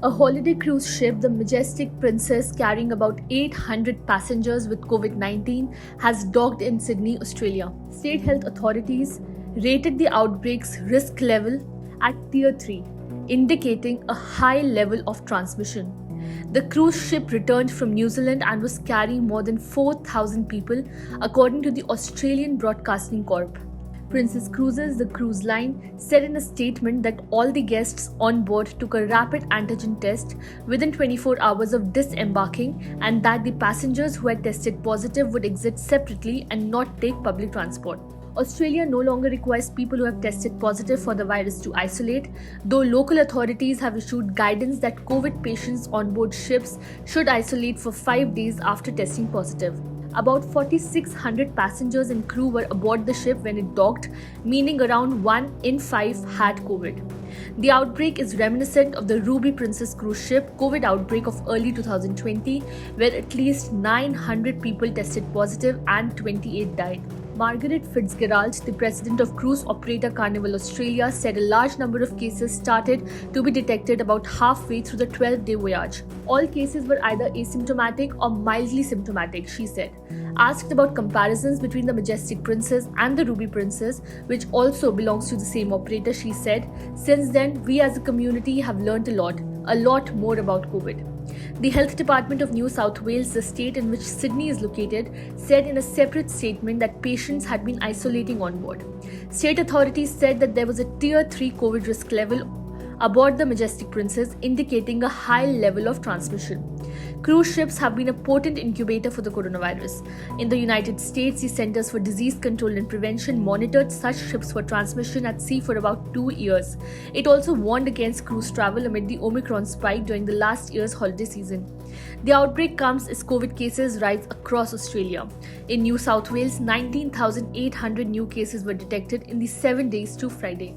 A holiday cruise ship, the Majestic Princess, carrying about 800 passengers with COVID-19, has docked in Sydney, Australia. State health authorities rated the outbreak's risk level at Tier 3, indicating a high level of transmission. The cruise ship returned from New Zealand and was carrying more than 4,000 people, according to the Australian Broadcasting Corp. Princess Cruises, the cruise line, said in a statement that all the guests on board took a rapid antigen test within 24 hours of disembarking and that the passengers who had tested positive would exit separately and not take public transport. Australia no longer requires people who have tested positive for the virus to isolate, though local authorities have issued guidance that COVID patients on board ships should isolate for 5 days after testing positive. About 4,600 passengers and crew were aboard the ship when it docked, meaning around 1 in 5 had COVID. The outbreak is reminiscent of the Ruby Princess cruise ship COVID outbreak of early 2020, where at least 900 people tested positive and 28 died. Margaret Fitzgerald, the president of cruise operator Carnival Australia, said a large number of cases started to be detected about halfway through the 12-day voyage. All cases were either asymptomatic or mildly symptomatic, she said. Asked about comparisons between the Majestic Princess and the Ruby Princess, which also belongs to the same operator, she said, "Since then, we as a community have learnt a lot more about COVID." The Health Department of New South Wales, the state in which Sydney is located, said in a separate statement that patients had been isolating on board. State authorities said that there was a Tier 3 COVID risk level aboard the Majestic Princess, indicating a high level of transmission. Cruise ships have been a potent incubator for the coronavirus. In the United States, the Centers for Disease Control and Prevention monitored such ships for transmission at sea for about 2 years. It also warned against cruise travel amid the Omicron spike during the last year's holiday season. The outbreak comes as COVID cases rise across Australia. In New South Wales, 19,800 new cases were detected in the 7 days to Friday.